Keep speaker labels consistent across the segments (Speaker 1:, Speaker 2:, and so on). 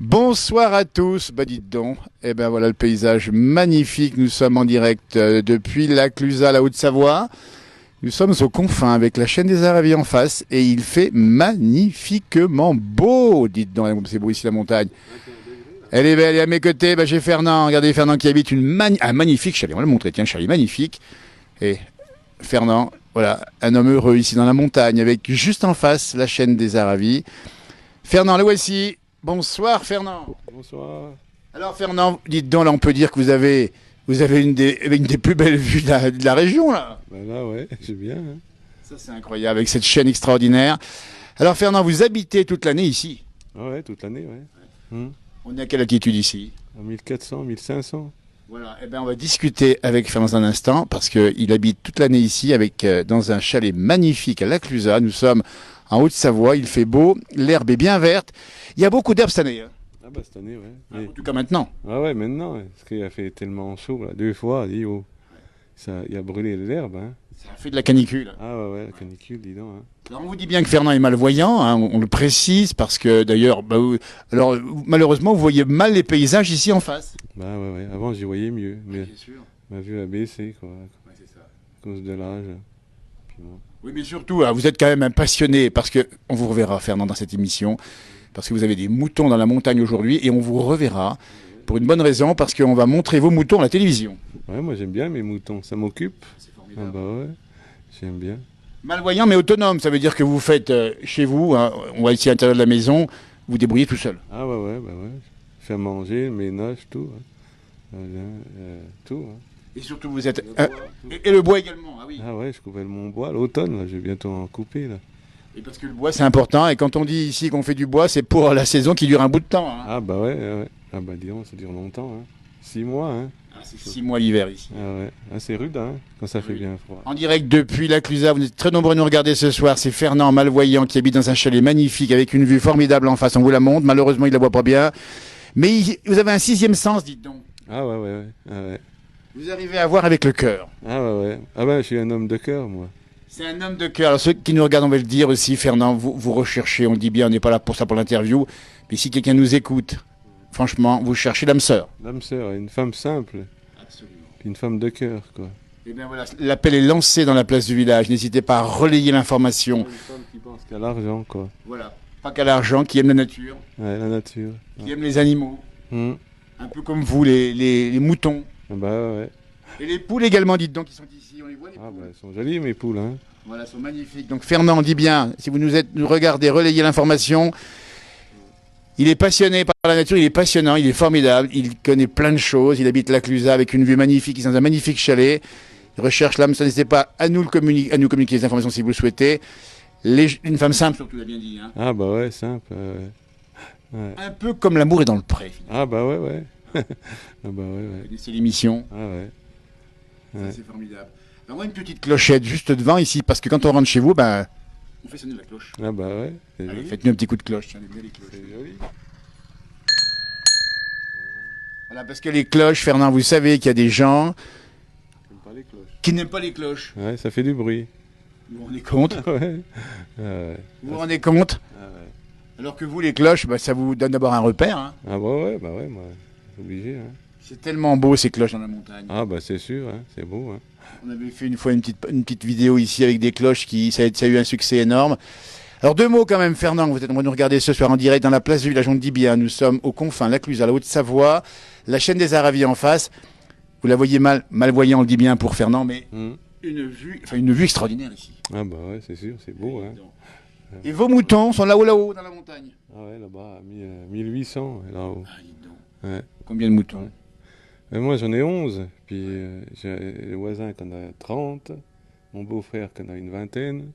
Speaker 1: Bonsoir à tous, bah dites donc, eh ben voilà le paysage magnifique, nous sommes en direct depuis la Clusaz, la Haute-Savoie. Nous sommes aux confins avec la chaîne des Aravis en face et il fait magnifiquement beau, dites donc, c'est beau ici la montagne. Elle est belle et à mes côtés, bah, j'ai Fernand, regardez Fernand qui habite un magnifique chalet, on va le montrer, tiens, chalet magnifique. Et Fernand, voilà, un homme heureux ici dans la montagne avec juste en face la chaîne des Aravis. Fernand, le voici. Bonsoir Fernand.
Speaker 2: Bonsoir.
Speaker 1: Alors Fernand, dites donc, là on peut dire que vous avez une des plus belles vues de la région là.
Speaker 2: Ben là, ouais, c'est bien. Hein.
Speaker 1: Ça c'est incroyable avec cette chaîne extraordinaire. Alors Fernand, vous habitez toute l'année ici.
Speaker 2: Ah ouais, toute l'année, ouais.
Speaker 1: On est à quelle altitude ici?
Speaker 2: À 1400, 1500.
Speaker 1: Voilà, eh ben on va discuter avec Fernand dans un instant parce qu'il habite toute l'année ici avec dans un chalet magnifique à la Clusaz. Nous sommes en Haute-Savoie, il fait beau, l'herbe est bien verte. Il y a beaucoup d'herbes cette année. Hein.
Speaker 2: Ah bah cette année, ouais.
Speaker 1: En tout cas maintenant.
Speaker 2: Ah ouais, maintenant, ouais, parce qu'il a fait tellement chaud, là, 2 fois, dit, oh, ça, il a brûlé l'herbe. Hein.
Speaker 1: Ça fait de la canicule.
Speaker 2: Ah ouais, ouais, la canicule, dis donc. Hein.
Speaker 1: Alors on vous dit bien que Fernand est malvoyant, hein, on le précise parce que d'ailleurs, alors malheureusement vous voyez mal les paysages ici en face.
Speaker 2: Bah ouais, ouais, avant j'y voyais mieux, mais
Speaker 1: Bien sûr.
Speaker 2: ma vue a baissé, quoi,
Speaker 1: Ouais, c'est ça.
Speaker 2: à cause de l'âge. Puis bon.
Speaker 1: Oui, mais surtout, vous êtes quand même un passionné parce que on vous reverra Fernand dans cette émission parce que vous avez des moutons dans la montagne aujourd'hui et on vous reverra pour une bonne raison parce qu'on va montrer vos moutons à la télévision.
Speaker 2: Ouais, moi j'aime bien mes moutons, ça m'occupe.
Speaker 1: C'est
Speaker 2: Ah
Speaker 1: formidable.
Speaker 2: bah ouais, j'aime bien.
Speaker 1: Malvoyant mais autonome, ça veut dire que vous faites chez vous, hein, on va ici à l'intérieur de la maison, vous débrouillez tout seul.
Speaker 2: Ah ouais, ouais, bah ouais. Faire manger, le ménage, tout. Hein. Tout. Hein.
Speaker 1: Et surtout vous êtes
Speaker 2: Le bois, tout.
Speaker 1: et le bois également, ah oui.
Speaker 2: Ah ouais, je coupais mon bois l'automne, là, je vais bientôt en couper là.
Speaker 1: Et parce que le bois c'est important et quand on dit ici qu'on fait du bois, c'est pour la saison qui dure un bout de temps. Hein.
Speaker 2: Ah bah ouais, ouais. Ah bah disons, ça dure longtemps, hein. 6 mois, hein.
Speaker 1: Ah, c'est 6 mois l'hiver ici.
Speaker 2: Ah ouais, ah, c'est rude, hein, quand ça fait
Speaker 1: Oui.
Speaker 2: bien froid.
Speaker 1: En direct depuis la Clusaz, vous êtes très nombreux à nous regarder ce soir. C'est Fernand, malvoyant, qui habite dans un chalet magnifique avec une vue formidable en face. On vous la montre. Malheureusement, il la voit pas bien. Mais vous avez un sixième sens, dites donc.
Speaker 2: Ah ouais, ouais, ouais. Ah ouais.
Speaker 1: Vous arrivez à voir avec le cœur.
Speaker 2: Ah ouais, ouais. Ah bah je suis un homme de cœur, moi.
Speaker 1: C'est un homme de cœur. Alors ceux qui nous regardent, on va le dire aussi, Fernand, vous recherchez, on dit bien, on n'est pas là pour ça pour l'interview. Mais si quelqu'un nous écoute, franchement, vous cherchez l'âme sœur.
Speaker 2: L'âme sœur, une femme simple,
Speaker 1: Absolument.
Speaker 2: puis une femme de cœur, quoi.
Speaker 1: Et bien voilà, l'appel est lancé dans la place du village. N'hésitez pas à relayer l'information.
Speaker 2: Une femme qui pense qu'à l'argent, quoi.
Speaker 1: Voilà. Pas qu'à l'argent, qui aime la nature,
Speaker 2: Ouais, la nature.
Speaker 1: qui aime les animaux.
Speaker 2: Hum.
Speaker 1: Un peu comme vous, les moutons.
Speaker 2: Ah bah ouais.
Speaker 1: Et les poules également, dites donc, qui sont ici. On les voit, les
Speaker 2: Ah
Speaker 1: poules.
Speaker 2: bah elles sont jolies, mes poules, hein.
Speaker 1: Voilà, elles sont magnifiques. Donc Fernand dit bien, si vous nous regardez, relayez l'information. Il est passionné par la nature, il est passionnant, il est formidable, il connaît plein de choses. Il habite la Clusaz avec une vue magnifique, il est dans un magnifique chalet. Il recherche l'âme, ça n'hésitez pas à nous communiquer les informations si vous le souhaitez. Une femme simple, surtout, tu l'as bien dit. Hein.
Speaker 2: Ah bah ouais, simple. Ouais. Ouais.
Speaker 1: Un peu comme l'amour est dans le pré.
Speaker 2: Ah bah ouais, ouais. Ah bah ouais,
Speaker 1: Vous
Speaker 2: ouais.
Speaker 1: connaissez l'émission.
Speaker 2: Ah ouais.
Speaker 1: Ça,
Speaker 2: Ouais.
Speaker 1: c'est formidable. Alors, moi, une petite clochette juste devant ici, parce que quand on rentre chez vous, ben, on fait sonner la cloche.
Speaker 2: Ah bah ouais, c'est
Speaker 1: Allez,
Speaker 2: joli.
Speaker 1: faites-nous un petit coup de cloche. Tiens, les cloches.
Speaker 2: C'est joli.
Speaker 1: Voilà, parce que les cloches, Fernand, vous savez qu'il y a des gens
Speaker 2: J'aime pas les cloches.
Speaker 1: qui n'aiment pas les cloches.
Speaker 2: Ouais, ça fait du bruit.
Speaker 1: Vous vous rendez compte?
Speaker 2: Ouais. Ah ouais.
Speaker 1: Vous vous rendez compte?
Speaker 2: Ah ouais.
Speaker 1: Alors que vous, les cloches, bah, ça vous donne d'abord un repère. Hein.
Speaker 2: Ah ouais, bah ouais, moi, obligé, hein.
Speaker 1: C'est tellement beau ces cloches dans la montagne.
Speaker 2: Ah bah c'est sûr, hein, c'est beau, hein.
Speaker 1: On avait fait une fois une petite vidéo ici avec des cloches ça a eu un succès énorme. Alors deux mots quand même, Fernand, vous êtes en train de nous regarder ce soir en direct dans la place du village, on le dit bien, nous sommes aux confins, la Clusaz, la Haute-Savoie, la chaîne des Aravis en face. Vous la voyez malvoyant, on le dit bien pour Fernand, mais
Speaker 2: Hum.
Speaker 1: une vue extraordinaire ici.
Speaker 2: Ah bah ouais, c'est sûr, c'est beau, hein.
Speaker 1: Et vos moutons sont là-haut, dans la montagne.
Speaker 2: Ah ouais, là-bas, à 1800, là-haut.
Speaker 1: Ah, dites donc.
Speaker 2: Ouais.
Speaker 1: Combien de moutons?
Speaker 2: Et moi j'en ai 11, puis j'ai le voisin qui en a 30, mon beau-frère qui en a une vingtaine.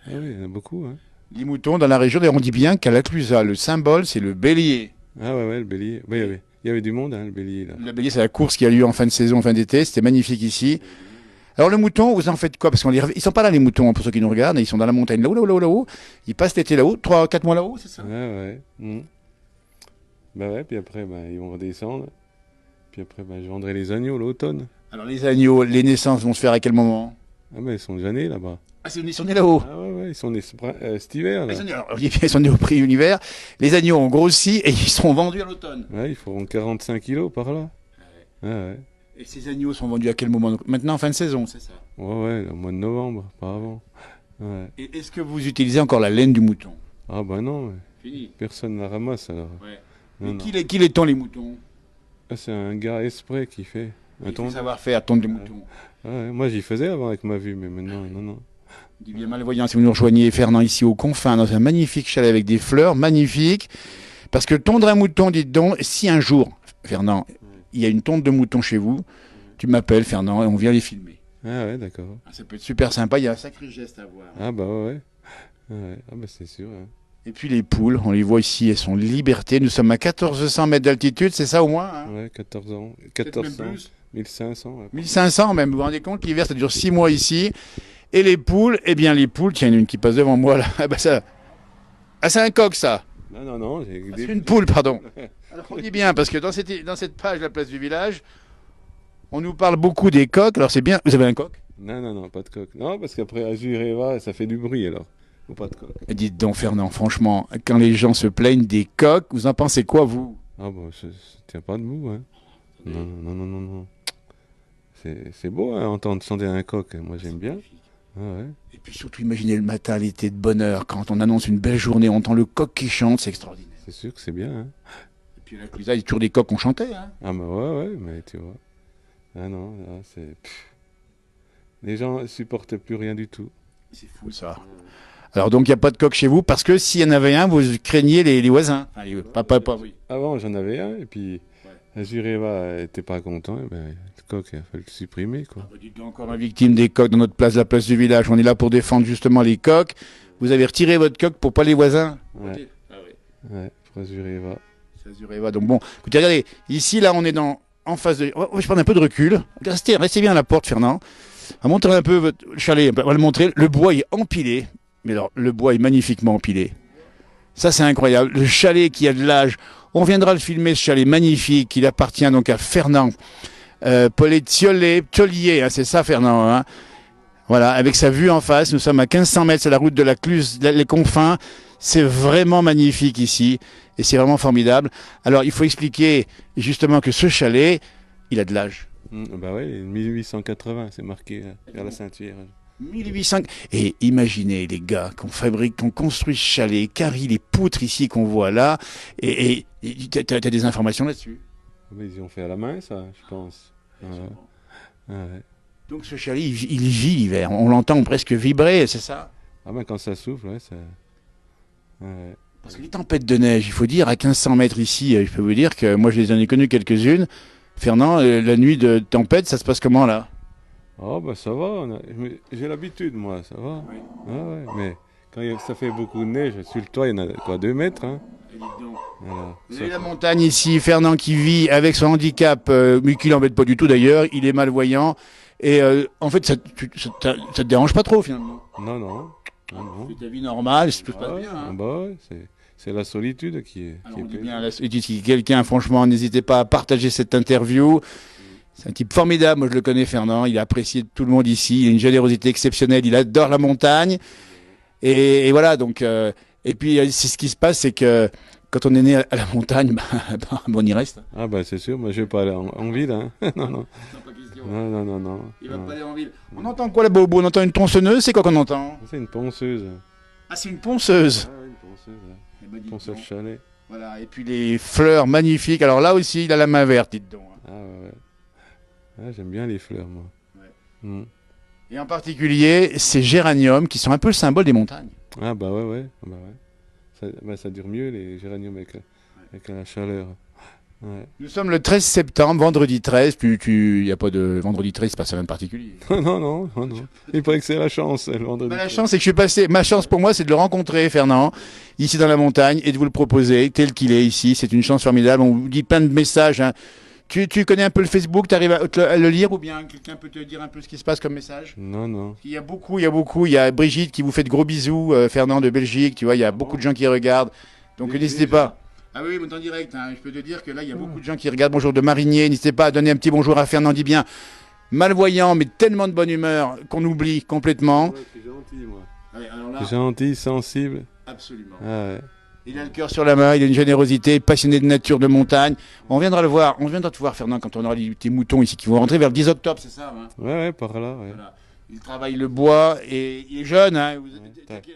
Speaker 2: Ah oui, il y en a beaucoup, hein.
Speaker 1: Les moutons dans la région, on dit bien qu'à la Clusaz, le symbole, c'est le bélier.
Speaker 2: Ah ouais, ouais, le bélier. Ouais, il y avait du monde, hein, le bélier, là.
Speaker 1: Le bélier, c'est la course qui a lieu en fin de saison, en fin d'été. C'était magnifique ici. Alors le mouton, vous en faites quoi? Parce ils sont pas là les moutons, hein, pour ceux qui nous regardent. Ils sont dans la montagne là-haut, là-haut, là-haut. Ils passent l'été là-haut, 3, 4 mois là-haut, c'est ça?
Speaker 2: Ouais, ouais. Bah ouais, puis après, bah, ils vont redescendre. Puis après, bah, je vendrai les agneaux l'automne.
Speaker 1: Alors les agneaux, les naissances vont se faire à quel moment?
Speaker 2: Ah bah ils sont déjà nés là-bas.
Speaker 1: Ah, ils sont nés là-haut.
Speaker 2: Ah ouais, ouais, ils sont nés cet hiver, là.
Speaker 1: Ils sont nés au prix univers. Les agneaux ont grossi et ils seront vendus à l'automne.
Speaker 2: Ouais, ils feront 45 kilos par là. Ouais, ouais.
Speaker 1: Et ces agneaux sont vendus à quel moment? Donc, maintenant, en fin de saison, c'est ça.
Speaker 2: Ouais, ouais, au mois de novembre, pas avant. Ouais.
Speaker 1: Et est-ce que vous utilisez encore la laine du mouton?
Speaker 2: Ah bah non, ouais.
Speaker 1: Fini.
Speaker 2: Personne ne la ramasse alors.
Speaker 1: Ouais.
Speaker 2: Non,
Speaker 1: Et
Speaker 2: non.
Speaker 1: qui les-t-on, les moutons?
Speaker 2: Ah, c'est un gars exprès qui fait.
Speaker 1: Il faut
Speaker 2: Attends.
Speaker 1: savoir-faire, tondre des moutons.
Speaker 2: Ouais, moi j'y faisais avant avec ma vue, mais maintenant, non, non.
Speaker 1: Dit bien malvoyant, si vous nous rejoignez, Fernand, ici aux confins, dans un magnifique chalet avec des fleurs magnifiques. Parce que tondre un mouton, dites donc, si un jour, Fernand, il y a une tonte de moutons chez vous, tu m'appelles, Fernand, et on vient les filmer.
Speaker 2: Ah ouais, d'accord.
Speaker 1: Ça peut être super sympa, il y a un sacré geste à voir.
Speaker 2: Ah bah ouais, ouais. Ouais. Ah bah c'est sûr. Hein.
Speaker 1: Et puis les poules, on les voit ici, elles sont liberté. Nous sommes à 1400 mètres d'altitude, c'est ça au moins, hein?
Speaker 2: Ouais, 14 ans.
Speaker 1: Peut-être même
Speaker 2: 1400,
Speaker 1: plus.
Speaker 2: 1500. Ouais.
Speaker 1: 1500 même, vous vous rendez compte, l'hiver ça dure 6 mois ici. Et les poules, eh bien les poules, tiens, il y en a une qui passe devant moi là. Ah bah ça. Ah c'est un coq ça.
Speaker 2: Non, non, non.
Speaker 1: Ah, c'est une poule, pardon. Alors on dit bien, parce que dans cette page, la place du village, on nous parle beaucoup des coqs. Alors c'est bien, vous avez un coq?
Speaker 2: Non, non, non, pas de coq. Non, parce qu'après Azur et Eva, ça fait du bruit alors. Ou pas de coq.
Speaker 1: Et dites donc Fernand, franchement, quand les gens se plaignent des coqs, vous en pensez quoi vous?
Speaker 2: Ah bah ça tient pas debout, hein. Non, non, non, non, non. C'est beau, hein, entendre chanter un coq. Moi j'aime bien. Ah ouais.
Speaker 1: Et puis surtout, imaginez le matin, l'été de bonheur, quand on annonce une belle journée, on entend le coq qui chante, c'est extraordinaire.
Speaker 2: C'est sûr que c'est bien, hein.
Speaker 1: Et puis à la Clusa, il y a toujours des coqs qu'on chantait. Hein.
Speaker 2: Ah bah ouais, ouais, mais tu vois. Ah non, là, c'est... Les gens supportent plus rien du tout.
Speaker 1: C'est fou ça. Alors donc il n'y a pas de coq chez vous, parce que s'il y en avait un, vous craignez les voisins. Enfin, oui.
Speaker 2: Avant j'en avais un, et puis Azur et Eva était pas content, et ben le coq il a fallu le supprimer, quoi.
Speaker 1: Ah, bah, dites donc, encore un victime des coqs dans notre place, la place du village. On est là pour défendre justement les coqs. Vous avez retiré votre coq pour pas les voisins.
Speaker 2: Ouais, ouais, pour Azur et Eva.
Speaker 1: Eva. Donc bon, écoutez, regardez, ici là on est en face de... Je prends un peu de recul. Restez bien à la porte, Fernand. On va montrer un peu votre chalet, on va le montrer. Le bois est empilé. Mais alors, le bois est magnifiquement empilé. Ça, c'est incroyable. Le chalet qui a de l'âge. On viendra le filmer, ce chalet magnifique. Il appartient donc à Fernand Tollier, hein, c'est ça, Fernand. Hein. Voilà, avec sa vue en face. Nous sommes à 1500 mètres, c'est la route de la Cluse, les confins. C'est vraiment magnifique ici. Et c'est vraiment formidable. Alors, il faut expliquer justement que ce chalet, il a de l'âge.
Speaker 2: Bah ouais, 1880, c'est marqué vers la ceinture.
Speaker 1: 1800. Et imaginez les gars qu'on construit ce chalet, carry les poutres ici qu'on voit là. Et t'as des informations là-dessus?
Speaker 2: Mais ils ont fait à la main, ça, je pense. Ouais. Ouais.
Speaker 1: Donc ce chalet, il vit l'hiver. On l'entend presque vibrer, c'est ça?
Speaker 2: Ah ben quand ça souffle, ouais, ça... Ouais.
Speaker 1: Parce que les tempêtes de neige, il faut dire, à 1500 mètres ici, je peux vous dire que moi je les en ai connues quelques-unes. Fernand, la nuit de tempête, ça se passe comment là?
Speaker 2: Oh bah ça va, j'ai l'habitude moi, ça va.
Speaker 1: Oui.
Speaker 2: Ah ouais, mais quand ça fait beaucoup de neige, sur le toit il y en a quoi, 2 mètres, hein. Voilà.
Speaker 1: Vous avez la montagne ici, Fernand qui vit avec son handicap, mais qui l'embête pas du tout d'ailleurs, il est malvoyant. Et en fait, ça te dérange pas trop finalement?
Speaker 2: Non, non. Non, non.
Speaker 1: C'est ta vie normale, tout se passe
Speaker 2: Ouais,
Speaker 1: bien. Hein.
Speaker 2: bah ouais, c'est la solitude qui est...
Speaker 1: Alors,
Speaker 2: qui est
Speaker 1: on dit
Speaker 2: pénible.
Speaker 1: bien, la solitude, si quelqu'un, franchement, n'hésitez pas à partager cette interview. C'est un type formidable, moi je le connais, Fernand, il a apprécié tout le monde ici, il a une générosité exceptionnelle, il adore la montagne. Et voilà, donc... et puis, c'est ce qui se passe, c'est que quand on est né à la montagne, on y reste.
Speaker 2: Ah bah c'est sûr, moi je vais pas aller en ville, hein. Non, non. Non, non, non, non.
Speaker 1: Il va
Speaker 2: Non.
Speaker 1: pas aller en ville. On entend quoi là-bas au bout? On entend une tronçonneuse, c'est quoi qu'on entend?
Speaker 2: C'est une ponceuse.
Speaker 1: Ah, c'est une ponceuse.
Speaker 2: Ah, une ponceuse, ouais.
Speaker 1: Eh ben, dites
Speaker 2: Ponceuse
Speaker 1: donc.
Speaker 2: chalet.
Speaker 1: Voilà, et puis les fleurs magnifiques. Alors là aussi, il a la main verte, dites donc.
Speaker 2: Ah ouais, ouais. Ah, j'aime bien les fleurs, moi.
Speaker 1: Ouais.
Speaker 2: Mm.
Speaker 1: Et en particulier, ces géraniums qui sont un peu le symbole des montagnes.
Speaker 2: Ah bah ouais, ouais. Bah, ouais. Ça dure mieux les géraniums avec la chaleur. Ouais.
Speaker 1: Nous sommes le 13 septembre, vendredi 13. Il n'y a pas de vendredi 13, c'est pas semaine particulier.
Speaker 2: Non, non, non, non. Il paraît que c'est la chance, le vendredi.
Speaker 1: La chance, c'est que je suis passé. Ma chance pour moi, c'est de le rencontrer, Fernand, ici dans la montagne, et de vous le proposer tel qu'il est ici. C'est une chance formidable. On vous dit plein de messages. Hein. Tu connais un peu le Facebook, tu arrives à le lire, ou bien quelqu'un peut te dire un peu ce qui se passe comme message?
Speaker 2: Non, non.
Speaker 1: Il y a beaucoup. Il y a Brigitte qui vous fait de gros bisous, Fernand de Belgique, tu vois, il y a beaucoup de gens qui regardent. Donc n'hésitez pas. Ah oui, mais en direct, hein. Je peux te dire que là, il y a beaucoup de gens qui regardent. Bonjour de Marigné, n'hésitez pas à donner un petit bonjour à Fernand, dis bien. malvoyant, mais tellement de bonne humeur qu'on oublie complètement.
Speaker 2: Ouais, je suis gentil, moi.
Speaker 1: Ouais, alors là,
Speaker 2: Je suis gentil, sensible.
Speaker 1: absolument.
Speaker 2: Ah ouais.
Speaker 1: Il a le cœur sur la main, il a une générosité, passionné de nature, de montagne. On viendra le voir, on viendra te voir, Fernand, quand on aura tes moutons ici qui vont rentrer vers le 10 octobre, c'est ça, hein?
Speaker 2: Ouais, par là, ouais.
Speaker 1: Voilà. Il travaille le bois et il est jeune, hein?
Speaker 2: tac.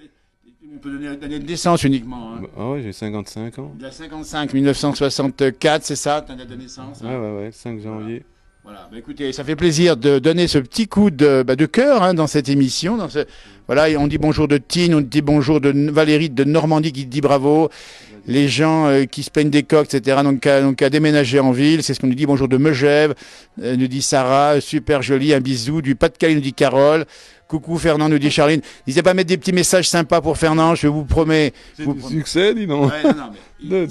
Speaker 1: On peut donner l'année de naissance uniquement, hein?
Speaker 2: Ah ouais, j'ai 55 ans.
Speaker 1: Il a 55, 1964, c'est ça, ta date de naissance, hein?
Speaker 2: Ouais, le 5 janvier.
Speaker 1: Voilà, bah écoutez, ça fait plaisir de donner ce petit coup de cœur, hein, dans cette émission. Voilà, et on dit bonjour de Tine, on dit bonjour de Valérie de Normandie qui te dit bravo. Les gens qui se plaignent des coques, etc., donc à déménager en ville. C'est ce qu'on nous dit. Bonjour de Megève, nous dit Sarah, super joli, un bisou. Du Pas-de-Calais, nous dit Carole. Coucou Fernand, nous dit Charline. N'hésitez pas à mettre des petits messages sympas pour Fernand, je vous promets.
Speaker 2: C'est du succès, dis donc.
Speaker 1: Ouais, non, mais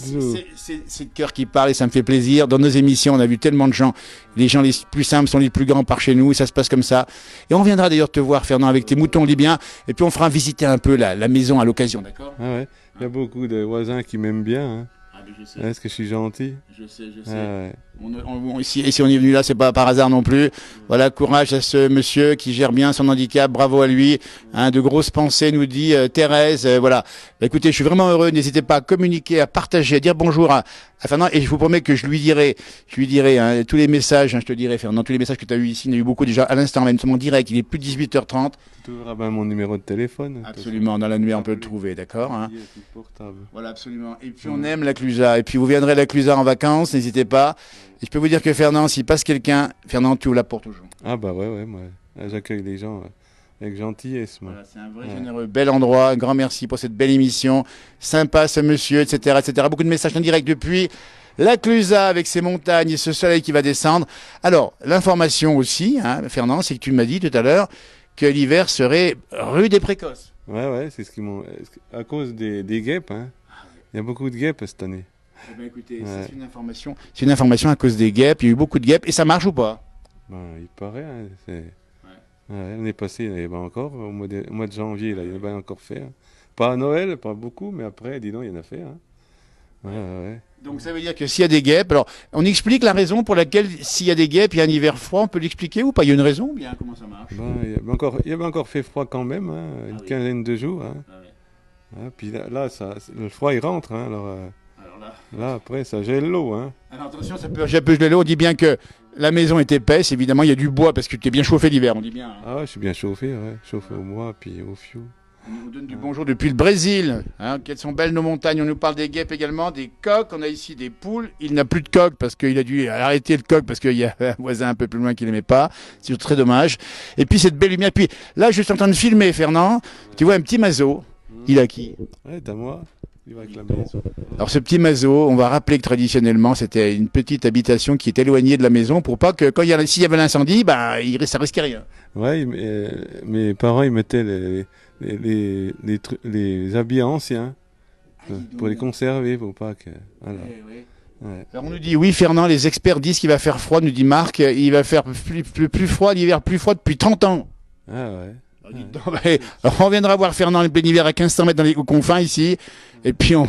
Speaker 1: c'est le cœur qui parle et ça me fait plaisir. Dans nos émissions, on a vu tellement de gens. Les gens les plus simples sont les plus grands par chez nous et ça se passe comme ça. Et on viendra d'ailleurs te voir, Fernand, avec tes moutons libyens. Et puis on fera visiter un peu la maison à l'occasion, d'accord?
Speaker 2: Ah ouais. Il y a beaucoup de voisins qui m'aiment bien. Hein.
Speaker 1: Ah, mais je sais.
Speaker 2: Est-ce que je suis gentil?
Speaker 1: Je sais.
Speaker 2: Ah ouais.
Speaker 1: Si on est venu là, c'est pas par hasard non plus. Voilà, courage à ce monsieur qui gère bien son handicap. Bravo à lui. Hein, de grosses pensées, nous dit Thérèse. Voilà. Bah, écoutez, je suis vraiment heureux. N'hésitez pas à communiquer, à partager, à dire bonjour à Fernand. Et je vous promets que je lui dirai hein, tous les messages. Hein, je te dirai, Fernand, tous les messages que tu as eu ici. Il y en a eu beaucoup déjà à l'instant même. En direct. Il est plus de 18h30.
Speaker 2: Tu auras bien mon numéro de téléphone.
Speaker 1: Absolument. Dans la nuit, on peut le trouver, d'accord, hein.
Speaker 2: Portable.
Speaker 1: Voilà, absolument. Et puis on aime la Clusaz. Et puis vous viendrez à la Clusaz en vacances, n'hésitez pas. Et je peux vous dire que Fernand, s'il passe quelqu'un, Fernand, tu ouvres la porte toujours.
Speaker 2: Ah bah ouais, moi. J'accueille les gens avec gentillesse, moi.
Speaker 1: Voilà, c'est un vrai généreux, bel endroit. Un grand merci pour cette belle émission. Sympa ce monsieur, etc., etc. Beaucoup de messages en direct depuis la Clusaz avec ses montagnes et ce soleil qui va descendre. Alors, l'information aussi, hein, Fernand, c'est que tu m'as dit tout à l'heure que l'hiver serait rude et précoce.
Speaker 2: Ouais, c'est ce qu'ils m'ont. À cause des guêpes, hein. Il y a beaucoup de guêpes cette année.
Speaker 1: Eh ben écoutez, c'est une information. C'est une information à cause des guêpes. Il y a eu beaucoup de guêpes et ça marche ou pas?
Speaker 2: Ben, il paraît, hein, l'année passée, il y en avait pas encore. Au mois de janvier, là, il y en avait encore fait. Hein. Pas à Noël, pas beaucoup, mais après, dis donc, il y en a fait. Hein. Ouais.
Speaker 1: Donc ça veut dire que s'il y a des guêpes, alors on explique la raison pour laquelle s'il y a des guêpes, il y a un hiver froid, on peut l'expliquer ou pas? Il y a une raison ou bien comment ça marche?
Speaker 2: Ben, il avait encore fait froid quand même, hein, une quinzaine de jours. Hein. Puis là le froid il rentre, hein, alors là après ça gèle l'eau. Hein.
Speaker 1: Alors attention, ça peut geler l'eau. On dit bien que la maison est épaisse, évidemment il y a du bois parce que tu es bien chauffé l'hiver, on dit bien. Hein.
Speaker 2: Ah ouais, je suis bien chauffé, chauffé au bois puis au fioul.
Speaker 1: On nous donne du bonjour depuis le Brésil. Hein. Quelles sont belles nos montagnes. On nous parle des guêpes également, des coqs. On a ici des poules. Il n'a plus de coqs parce qu'il a dû arrêter le coq parce qu'il y a un voisin un peu plus loin qui l'aimait pas. C'est très dommage. Et puis cette belle lumière. Puis là, je suis en train de filmer, Fernand. Tu vois un petit mazo. Il a qui?
Speaker 2: Ouais, t'as moi. Il va avec la maison.
Speaker 1: Alors ce petit mazo, on va rappeler que traditionnellement, c'était une petite habitation qui est éloignée de la maison pour pas que s'il y avait l'incendie, bah, ça risquait rien.
Speaker 2: Ouais, mes parents ils mettaient les habits anciens pour les conserver, pour pas que. Voilà.
Speaker 1: Ouais. Alors on nous dit oui, Fernand, les experts disent qu'il va faire froid, nous dit Marc, il va faire plus froid, l'hiver plus froid depuis 30 ans.
Speaker 2: Ah ouais.
Speaker 1: Alors, on viendra voir Fernand le plein hiver à 1500 mètres dans les confins ici, et puis on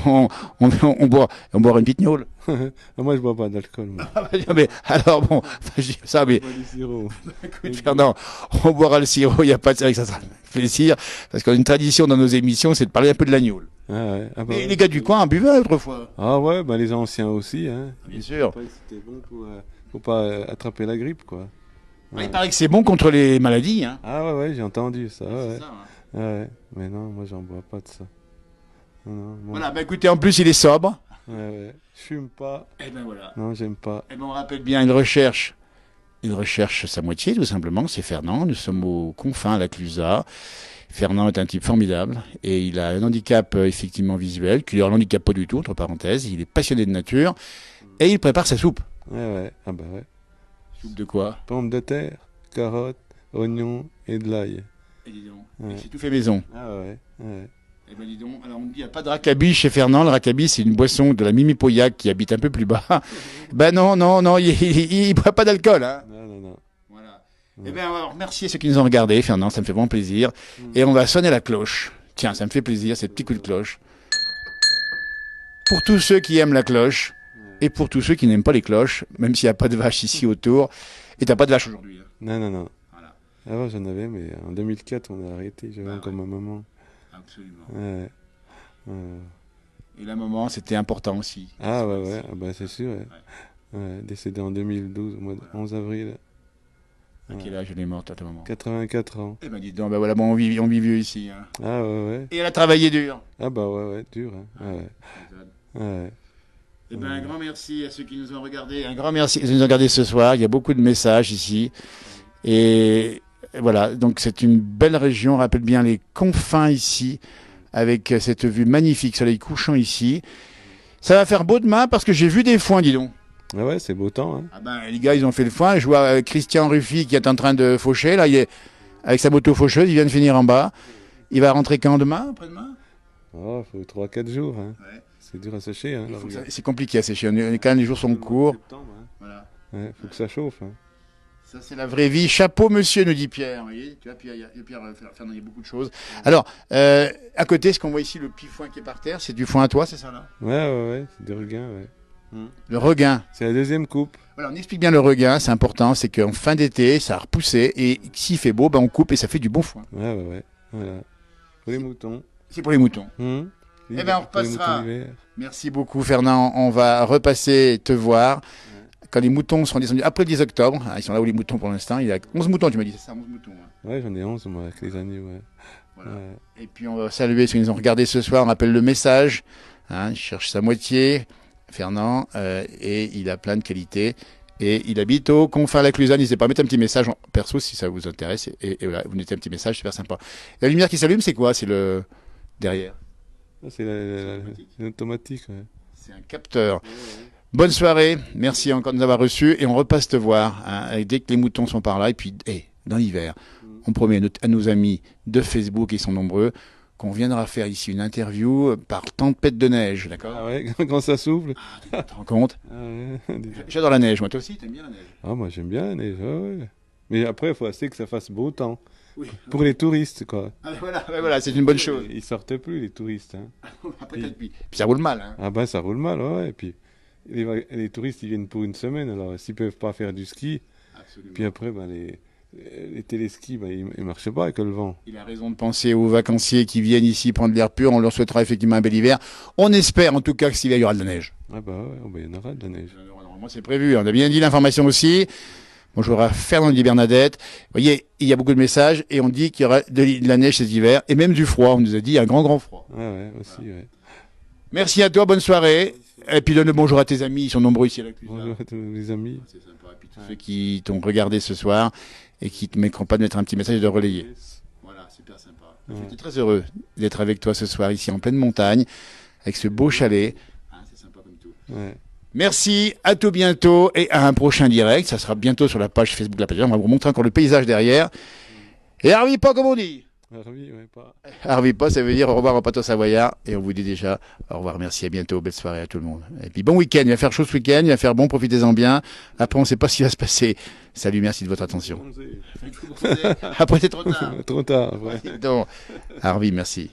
Speaker 1: boira une petite gnôle.
Speaker 2: Moi je bois pas d'alcool.
Speaker 1: Mais alors bon, je dis ça, mais écoute Fernand, on boira le sirop, il n'y a pas de ça sera plaisir, parce qu'on a une tradition dans nos émissions, c'est de parler un peu de l'agneau. Et les gars du coin en buvaient autrefois.
Speaker 2: Ah ouais, les anciens aussi. Hein.
Speaker 1: Bien sûr.
Speaker 2: C'était bon pour pas attraper la grippe, quoi.
Speaker 1: Ouais. Il paraît que c'est bon contre les maladies. Hein.
Speaker 2: Ah ouais, j'ai entendu ça.
Speaker 1: C'est ça, hein.
Speaker 2: Ouais. Mais non, moi j'en bois pas de ça. Non,
Speaker 1: voilà, écoutez, en plus il est sobre.
Speaker 2: Ouais. Je fume pas.
Speaker 1: Et ben voilà.
Speaker 2: Non, j'aime pas.
Speaker 1: Et ben on rappelle bien, il recherche sa moitié tout simplement, c'est Fernand. Nous sommes aux confins, à la Clusaz. Fernand est un type formidable et il a un handicap effectivement visuel, qui lui a un handicap pas du tout, entre parenthèses. Il est passionné de nature et il prépare sa soupe.
Speaker 2: Ouais. Ah bah ouais.
Speaker 1: Soupe de quoi?
Speaker 2: Pommes de terre, carottes, oignons et de l'ail.
Speaker 1: Et dis donc, ouais. C'est tout fait maison.
Speaker 2: Ah ouais.
Speaker 1: Eh ben dis donc, alors on me dit il n'y a pas de racabis chez Fernand. Le racabis, c'est une boisson de la Mimi Pauillac qui habite un peu plus bas. Ben non, il ne boit pas d'alcool. Hein.
Speaker 2: Non.
Speaker 1: Voilà. Eh bien, on va remercier ceux qui nous ont regardés, Fernand, ça me fait vraiment plaisir. Et on va sonner la cloche. Tiens, ça me fait plaisir, ce petit coup de cloche. Pour tous ceux qui aiment la cloche, et pour tous ceux qui n'aiment pas les cloches, même s'il n'y a pas de vache ici autour, et t'as pas de vache aujourd'hui. Hein.
Speaker 2: Non, non, non.
Speaker 1: Voilà.
Speaker 2: Avant, j'en avais, mais en 2004, on a arrêté. J'avais
Speaker 1: Bah
Speaker 2: encore
Speaker 1: ouais.
Speaker 2: ma maman.
Speaker 1: Absolument.
Speaker 2: Ouais.
Speaker 1: Et la maman, c'était important aussi.
Speaker 2: Ah, ouais, ouais. Ah, bah, c'est sûr, ouais.
Speaker 1: Ouais.
Speaker 2: Ouais. Décédée en 2012, au mois de
Speaker 1: Voilà.
Speaker 2: 11 avril.
Speaker 1: À quel
Speaker 2: Ouais.
Speaker 1: âge elle est morte à ta maman?
Speaker 2: 84 ans.
Speaker 1: Eh ben dis donc, ben voilà, bon, on vit vieux ici. Hein.
Speaker 2: Ah, ouais, ouais.
Speaker 1: Et elle a travaillé dur.
Speaker 2: Ah, bah, ouais, ouais. Dur, hein.
Speaker 1: Ah,
Speaker 2: Ah, ouais.
Speaker 1: ça
Speaker 2: Ouais.
Speaker 1: eh ben, un
Speaker 2: Ouais.
Speaker 1: grand merci à ceux qui nous ont regardés. Un grand merci à ceux qui nous ont regardés ce soir. Il y a beaucoup de messages ici. Et voilà, donc c'est une belle région. On rappelle bien les confins ici, avec cette vue magnifique, soleil couchant ici. Ça va faire beau demain parce que j'ai vu des foins, dis donc.
Speaker 2: Ah, ouais, c'est beau temps, hein.
Speaker 1: Ah ben, les gars, ils ont fait le foin. Je vois Christian Ruffy qui est en train de faucher. Là, il est avec sa moto faucheuse. Il vient de finir en bas. Il va rentrer quand demain, après-demain?
Speaker 2: Oh, faut 3-4 jours, hein.
Speaker 1: Ouais.
Speaker 2: C'est dur à sécher, hein.
Speaker 1: C'est compliqué à sécher. Quand les jours sont courts.
Speaker 2: Septembre, hein.
Speaker 1: Voilà.
Speaker 2: Ouais, faut que ça chauffe, hein.
Speaker 1: Ça, c'est la vraie vie. Chapeau, monsieur, nous dit Pierre. Vous voyez, tu vois, Pierre, Fernand, il y a beaucoup de choses. Alors, à côté, ce qu'on voit ici, le petit foin qui est par terre, c'est du foin à toi, c'est ça, là?
Speaker 2: Ouais, ouais, ouais. C'est des regains, ouais.
Speaker 1: Le regain.
Speaker 2: C'est la deuxième coupe.
Speaker 1: Voilà, on explique bien le regain, c'est important, c'est qu'en fin d'été, ça a repoussé, et s'il fait beau, ben, on coupe et ça fait du bon foin.
Speaker 2: Ouais, ouais, ouais. Voilà. Pour les moutons.
Speaker 1: C'est pour les moutons.
Speaker 2: Eh
Speaker 1: ben, on
Speaker 2: pour les
Speaker 1: repassera.
Speaker 2: moutons d'hiver.
Speaker 1: Merci beaucoup, Fernand. On va repasser te voir quand les moutons seront descendus après le 10 octobre. Ah, ils sont là où les moutons pour l'instant. Il y a 11 moutons, tu m'as dit, c'est ça, 11 moutons. Hein.
Speaker 2: Ouais, j'en ai 11, moi, avec les agneaux, ouais.
Speaker 1: Voilà.
Speaker 2: Ouais.
Speaker 1: Et puis on va saluer ceux qui nous ont regardés ce soir. On rappelle le message. Hein, il cherche sa moitié, Fernand, et il a plein de qualités. Et il habite au confin la Clusaz. N'hésitez pas à mettre un petit message en perso si ça vous intéresse. Et voilà, vous mettez un petit message, super sympa. La lumière qui s'allume, c'est quoi? C'est le derrière.
Speaker 2: Ça, c'est l'automatique, ouais.
Speaker 1: C'est un capteur. Bonne soirée. Merci encore de nous avoir reçus. Et on repasse te voir hein, dès que les moutons sont par là. Et puis, dans l'hiver, on promet à nos amis de Facebook, ils sont nombreux, qu'on viendra faire ici une interview par tempête de neige. D'accord?
Speaker 2: Ah ouais, quand ça souffle.
Speaker 1: Tu te rends compte?
Speaker 2: Ah ouais, déjà.
Speaker 1: J'adore la neige. Moi, toi aussi, t'aimes bien la neige?
Speaker 2: Ah, moi, j'aime bien la neige, ouais, ouais. Mais après, il faut assez que ça fasse beau temps.
Speaker 1: Oui.
Speaker 2: Pour les touristes, quoi.
Speaker 1: Ah, voilà, c'est une bonne chose.
Speaker 2: Ils sortent plus, les touristes, hein.
Speaker 1: Après, puis ça roule mal. Hein.
Speaker 2: Ah ben, ça roule mal, ouais. Et puis, les touristes, ils viennent pour une semaine. Alors, s'ils peuvent pas faire du ski,
Speaker 1: Absolument.
Speaker 2: puis après, ben, les téléskis, ben, ils marchent pas avec le vent.
Speaker 1: Il a raison de penser aux vacanciers qui viennent ici prendre l'air pur. On leur souhaitera effectivement un bel hiver. On espère en tout cas que cet hiver, il y aura de la neige.
Speaker 2: Ah bah ouais, oh, ben, il y en aura de la neige.
Speaker 1: Normalement, c'est prévu. On a bien dit l'information aussi. Bonjour à Fernand dit Bernadette. Vous voyez, il y a beaucoup de messages et on dit qu'il y aura de la neige cet hiver et même du froid. On nous a dit un grand froid.
Speaker 2: Ah ouais, aussi, ouais.
Speaker 1: Merci à toi, bonne soirée. Et puis donne le bonjour à tes amis, ils sont nombreux ici à la Clusaz.
Speaker 2: Bonjour à tous les amis.
Speaker 1: C'est sympa. Et puis tous ceux qui t'ont regardé ce soir et qui ne mettront pas de mettre un petit message et de relayer. Voilà, super sympa.
Speaker 2: Ouais.
Speaker 1: J'étais très heureux d'être avec toi ce soir ici en pleine montagne, avec ce beau chalet. C'est sympa comme tout.
Speaker 2: Ouais.
Speaker 1: Merci, à tout bientôt et à un prochain direct. Ça sera bientôt sur la page Facebook de la page. On va vous montrer encore le paysage derrière. Et harvie pas comme on dit.
Speaker 2: Harvie, ouais, pas.
Speaker 1: Harvie pas, ça veut dire au revoir au plateau savoyard. Et on vous dit déjà au revoir, merci, à bientôt, belle soirée à tout le monde. Et puis bon week-end, il va faire chaud ce week-end, il va faire bon, profitez-en bien. Après, on ne sait pas ce qui va se passer. Salut, merci de votre attention. Après, c'est trop tard.
Speaker 2: Trop tard, ouais.
Speaker 1: Donc, Harvie, merci.